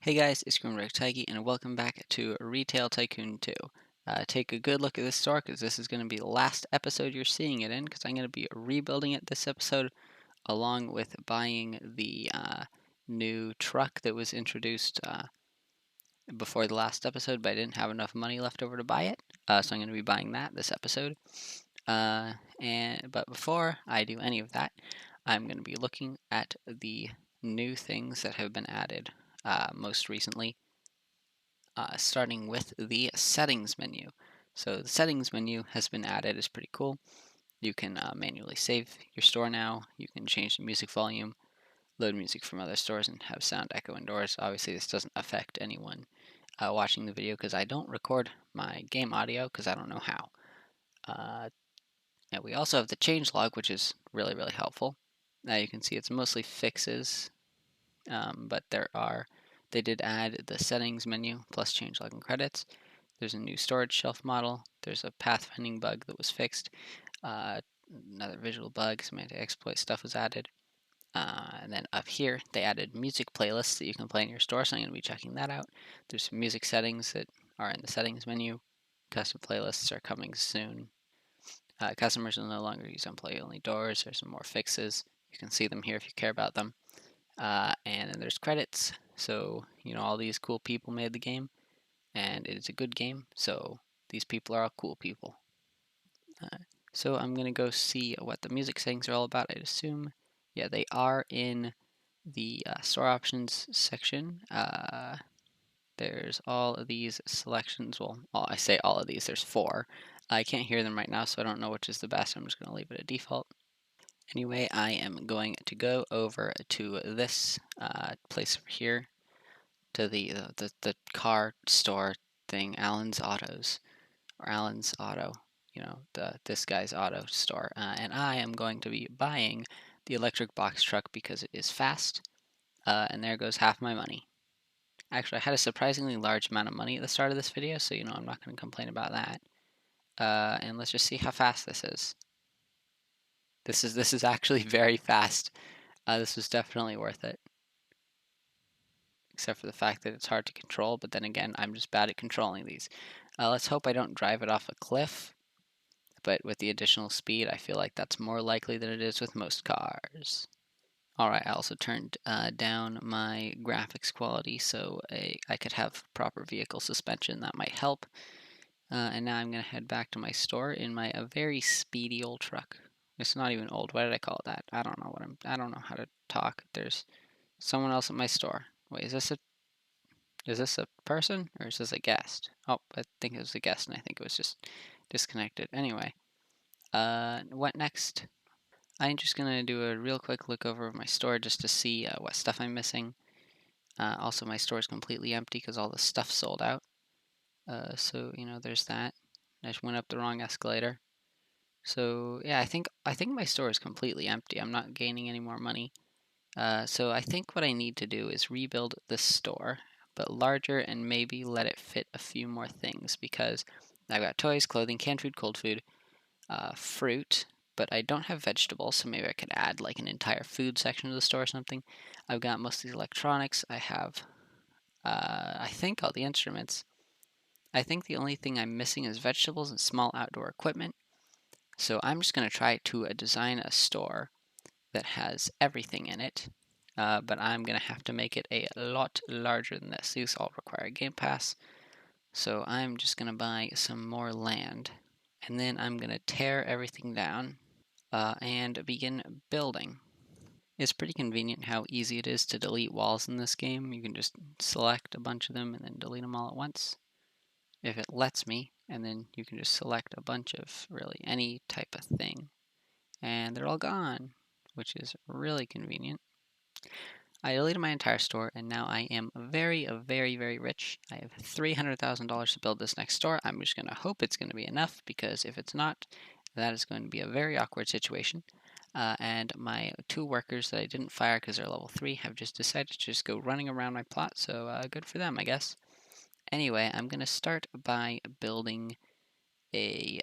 Hey guys, it's Tycoon, and welcome back to Retail Tycoon 2. Take a good look at this store because this is going to be the last episode you're seeing it in because I'm going to be rebuilding it this episode along with buying the new truck that was introduced before the last episode, but I didn't have enough money left over to buy it. So I'm going to be buying that this episode. But before I do any of that, I'm going to be looking at the new things that have been added most recently, starting with the settings menu. So the settings menu has been added. It's pretty cool. You can manually save your store now. You can change the music volume, load music from other stores, and have sound echo indoors. Obviously, this doesn't affect anyone watching the video because I don't record my game audio because I don't know how. And we also have the change log, which is really, really helpful. Now you can see it's mostly fixes, but they did add the settings menu plus change log and credits. There's a new storage shelf model. There's a pathfinding bug that was fixed. Another visual bug, some anti-exploit stuff was added. And then up here, they added music playlists that you can play in your store, so I'm going to be checking that out. There's some music settings that are in the settings menu. Custom playlists are coming soon. Customers will no longer use unplay-only doors. There's some more fixes. You can see them here if you care about them. And then there's credits. So, all these cool people made the game, and it is a good game, so these people are all cool people. So I'm going to go see what the music settings are all about. I'd assume, yeah, they are in the store options section. There's all of these selections. Well, I say all of these, there's 4. I can't hear them right now, so I don't know which is the best. I'm just going to leave it at default. Anyway, I am going to go over to this place over here, to the car store thing, Allen's Autos, or Allen's Auto, this guy's auto store, and I am going to be buying the electric box truck because it is fast, and there goes half my money. Actually, I had a surprisingly large amount of money at the start of this video, so I'm not going to complain about that. And let's just see how fast this is. This is actually very fast. This was definitely worth it, except for the fact that it's hard to control. But then again, I'm just bad at controlling these. Let's hope I don't drive it off a cliff. But with the additional speed, I feel like that's more likely than it is with most cars. Alright, I also turned down my graphics quality so I could have proper vehicle suspension. That might help. And now I'm going to head back to my store in my very speedy old truck. It's not even old. What did I call it that? I don't know I don't know how to talk. There's someone else at my store. Wait, is this a person or is this a guest? Oh, I think it was a guest and I think it was just disconnected. Anyway, what next? I'm just gonna do a real quick look over of my store just to see what stuff I'm missing. Also, my store is completely empty because all the stuff sold out. So there's that. I just went up the wrong escalator. So yeah, I think my store is completely empty. I'm not gaining any more money. So I think what I need to do is rebuild this store, but larger, and maybe let it fit a few more things because I've got toys, clothing, canned food, cold food, fruit, but I don't have vegetables, so maybe I could add like an entire food section to the store or something. I've got most of these electronics. I have, I think, all the instruments. I think the only thing I'm missing is vegetables and small outdoor equipment. So I'm just going to try to design a store that has everything in it, but I'm going to have to make it a lot larger than this. These all require a Game Pass, so I'm just going to buy some more land, and then I'm going to tear everything down and begin building. It's pretty convenient how easy it is to delete walls in this game. You can just select a bunch of them and then delete them all at once, if it lets me, and then you can just select a bunch of really any type of thing, and they're all gone, which is really convenient. I deleted my entire store, and now I am very, very, very rich. I have $300,000 to build this next store. I'm just going to hope it's going to be enough, because if it's not, that is going to be a very awkward situation. And my 2 workers that I didn't fire because they're level 3 have just decided to just go running around my plot, so good for them, I guess. Anyway, I'm going to start by building a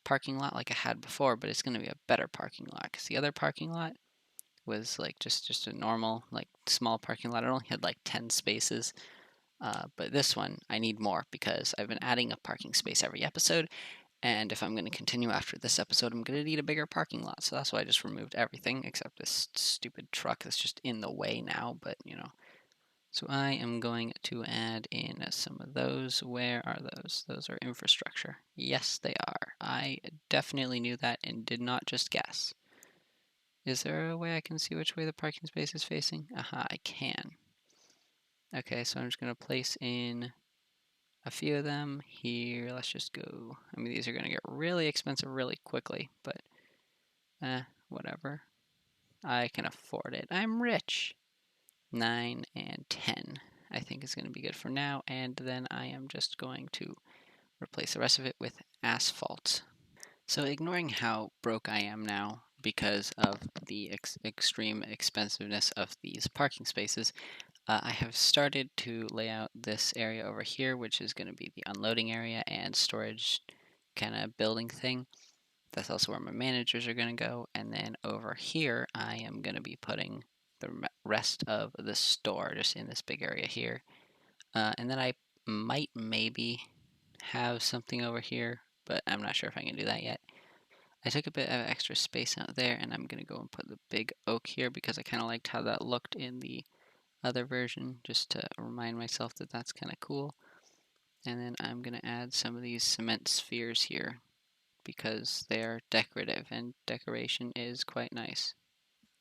parking lot like I had before, but it's going to be a better parking lot, because the other parking lot was like just a normal, like, small parking lot. It only had like 10 spaces, But this one, I need more because I've been adding a parking space every episode, and if I'm going to continue after this episode, I'm going to need a bigger parking lot. So that's why I just removed everything except this stupid truck that's just in the way now, but you know. So I am going to add in some of those. Where are those? Those are infrastructure. Yes, they are. I definitely knew that and did not just guess. Is there a way I can see which way the parking space is facing? Aha, I can. Okay, so I'm just going to place in a few of them here. Let's just go. I mean, these are going to get really expensive really quickly, but whatever. I can afford it. I'm rich. 9 and 10 I think is going to be good for now, and then I am just going to replace the rest of it with asphalt. So ignoring how broke I am now because of the extreme expensiveness of these parking spaces, I have started to lay out this area over here, which is going to be the unloading area and storage kind of building thing. That's also where my managers are going to go. And then over here, I am going to be putting the rest of the store just in this big area here. And then I might maybe have something over here, but I'm not sure if I can do that yet. I took a bit of extra space out there, and I'm going to go and put the big oak here because I kind of liked how that looked in the other version, just to remind myself that that's kind of cool. And then I'm going to add some of these cement spheres here because they are decorative, and decoration is quite nice.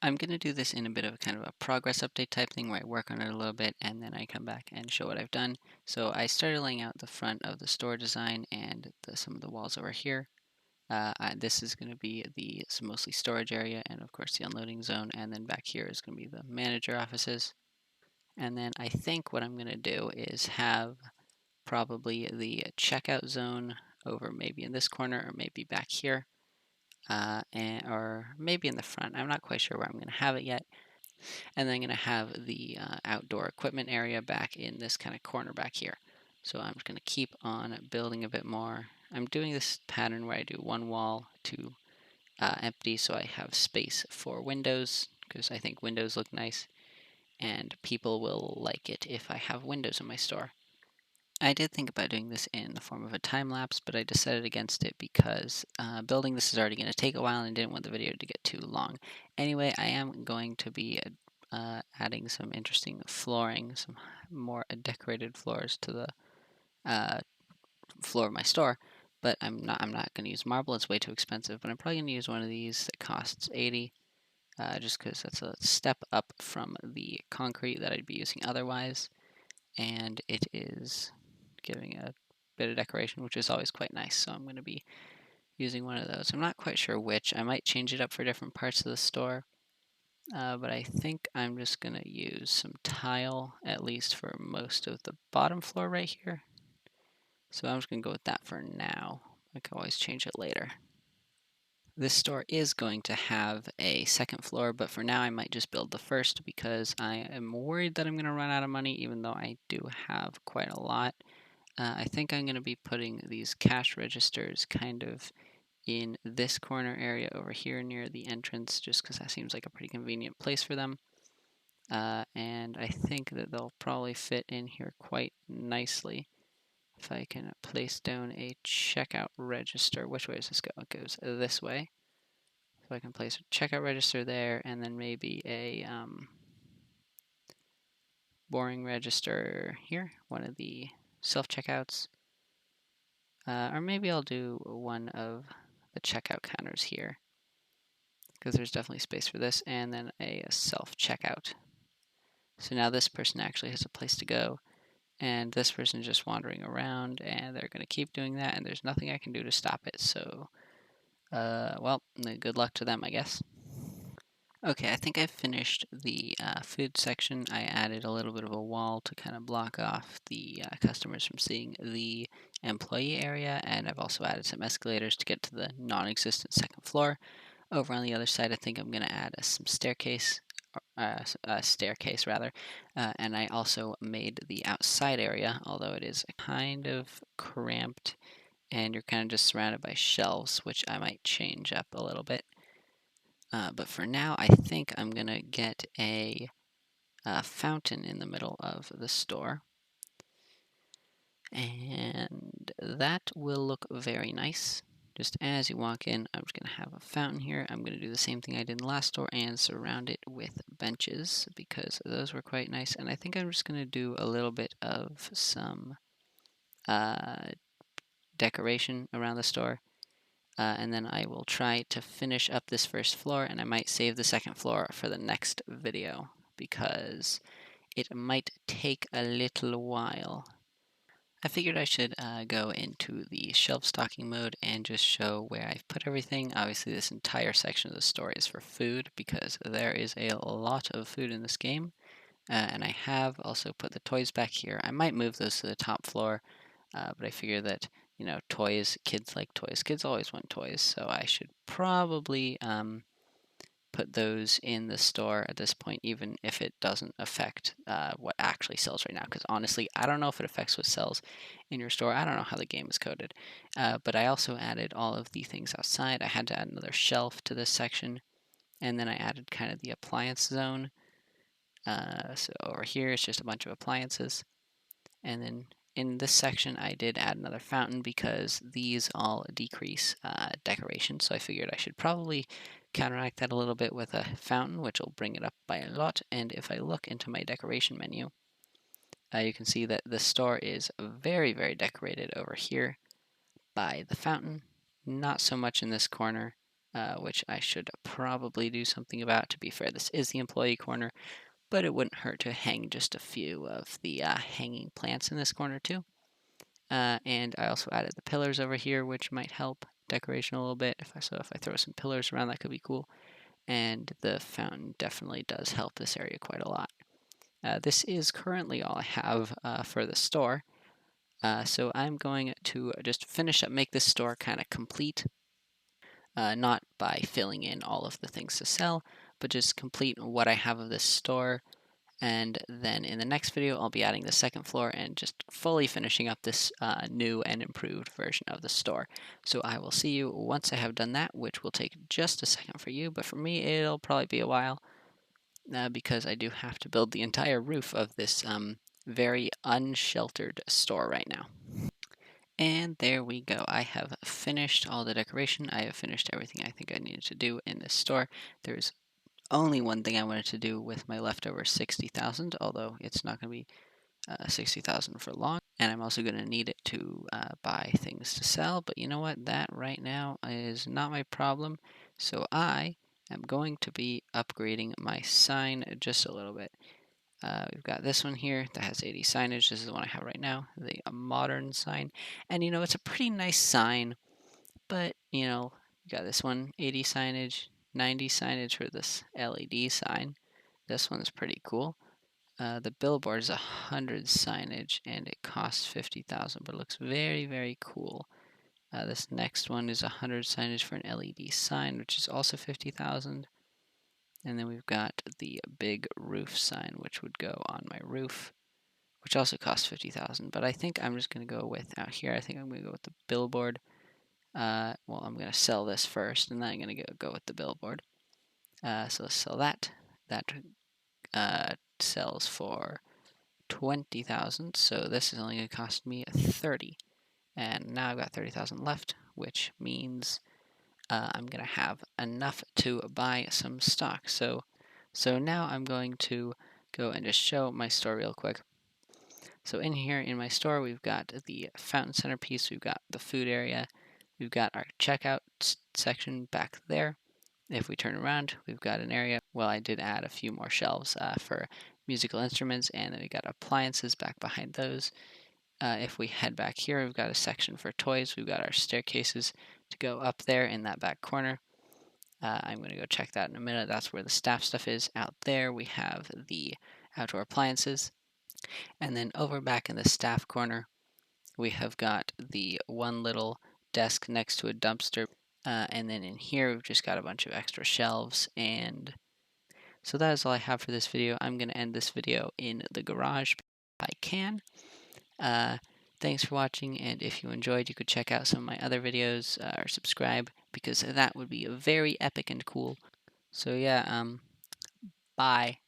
I'm going to do this in a bit of a kind of a progress update type thing where I work on it a little bit and then I come back and show what I've done. So I started laying out the front of the store design and some of the walls over here. This is going to be the mostly storage area and of course the unloading zone, and then back here is going to be the manager offices. And then I think what I'm going to do is have probably the checkout zone over maybe in this corner or maybe back here, or maybe in the front. I'm not quite sure where I'm going to have it yet. And then I'm going to have the outdoor equipment area back in this kind of corner back here. So I'm just going to keep on building a bit more. I'm doing this pattern where I do one wall to empty so I have space for windows, because I think windows look nice and people will like it if I have windows in my store. I did think about doing this in the form of a time lapse, but I decided against it because building this is already going to take a while and I didn't want the video to get too long. Anyway, I am going to be adding some interesting flooring, some more decorated floors to the floor of my store. But I'm not going to use marble; it's way too expensive. But I'm probably going to use one of these that costs 80, just because that's a step up from the concrete that I'd be using otherwise, and it is giving a bit of decoration, which is always quite nice. So I'm going to be using one of those. I'm not quite sure which. I might change it up for different parts of the store. But I think I'm just going to use some tile, at least for most of the bottom floor right here. So I'm just going to go with that for now. I can always change it later. This store is going to have a second floor, but for now I might just build the first because I am worried that I'm going to run out of money, even though I do have quite a lot. I think I'm going to be putting these cash registers kind of in this corner area over here near the entrance, just because that seems like a pretty convenient place for them. And I think that they'll probably fit in here quite nicely. If I can place down a checkout register. Which way does this go? It goes this way. So I can place a checkout register there, and then maybe a boring register here, one of the self-checkouts. Or maybe I'll do one of the checkout counters here, because there's definitely space for this, and then a self-checkout. So now this person actually has a place to go, and this person is just wandering around, and they're going to keep doing that, and there's nothing I can do to stop it. So, well, good luck to them, I guess. Okay, I think I've finished the food section. I added a little bit of a wall to kind of block off the customers from seeing the employee area, and I've also added some escalators to get to the non-existent second floor. Over on the other side, I think I'm going to add some staircase, and I also made the outside area, although it is kind of cramped, and you're kind of just surrounded by shelves, which I might change up a little bit. But for now, I think I'm going to get a fountain in the middle of the store. And that will look very nice. Just as you walk in, I'm just going to have a fountain here. I'm going to do the same thing I did in the last store and surround it with benches because those were quite nice. And I think I'm just going to do a little bit of some decoration around the store. And then I will try to finish up this first floor, and I might save the second floor for the next video because it might take a little while. I figured I should go into the shelf stocking mode and just show where I've put everything. Obviously, this entire section of the store is for food because there is a lot of food in this game. And I have also put the toys back here. I might move those to the top floor, but I figure that, you know, toys, kids like toys. Kids always want toys, so I should probably put those in the store at this point, even if it doesn't affect what actually sells right now. Because honestly, I don't know if it affects what sells in your store. I don't know how the game is coded. But I also added all of the things outside. I had to add another shelf to this section, and then I added kind of the appliance zone. So over here, it's just a bunch of appliances. And then in this section, I did add another fountain because these all decrease decoration. So I figured I should probably counteract that a little bit with a fountain, which will bring it up by a lot. And if I look into my decoration menu, you can see that the store is very, very decorated over here by the fountain. Not so much in this corner, which I should probably do something about. To be fair, this is the employee corner, but it wouldn't hurt to hang just a few of the hanging plants in this corner too. And I also added the pillars over here, which might help decoration a little bit. If I throw some pillars around, that could be cool. And the fountain definitely does help this area quite a lot. This is currently all I have for the store. So I'm going to just finish up, make this store kind of complete. Not by filling in all of the things to sell, but just complete what I have of this store. And then in the next video, I'll be adding the second floor and just fully finishing up this new and improved version of the store. So I will see you once I have done that, which will take just a second for you, but for me, it'll probably be a while because I do have to build the entire roof of this very unsheltered store right now. And there we go. I have finished all the decoration. I have finished everything I think I needed to do in this store. There's only one thing I wanted to do with my leftover 60,000, although it's not going to be 60,000 for long. And I'm also going to need it to buy things to sell. But you know what? That right now is not my problem. So I am going to be upgrading my sign just a little bit. We've got this one here that has 80 signage. This is the one I have right now, the modern sign. And you know, it's a pretty nice sign, but you know, you got this one, 80 signage, 90 signage for this LED sign. This one's pretty cool. The billboard is 100 signage and it costs 50,000, but it looks very, very cool. This next one is 100 signage for an LED sign, which is also 50,000. And then we've got the big roof sign, which would go on my roof, which also costs 50,000. But I think I'm just going to go with out here. I think I'm going to go with the billboard. Well, I'm going to sell this first, and then I'm going to go with the billboard. So let's sell that. That sells for 20,000. So this is only going to cost me 30. And now I've got 30,000 left, which means I'm going to have enough to buy some stock. So now I'm going to go and just show my store real quick. So in here in my store, we've got the fountain centerpiece, we've got the food area, we've got our checkout section back there. If we turn around, we've got an area. Well, I did add a few more shelves for musical instruments, and then we got appliances back behind those. If we head back here, we've got a section for toys. We've got our staircases to go up there in that back corner. I'm going to go check that in a minute. That's where the staff stuff is. Out there, we have the outdoor appliances. And then over back in the staff corner, we have got the one little desk next to a dumpster. And then in here, we've just got a bunch of extra shelves. And so that is all I have for this video. I'm going to end this video in the garage if I can. Thanks for watching, and if you enjoyed, you could check out some of my other videos or subscribe, because that would be very epic and cool. So yeah, bye.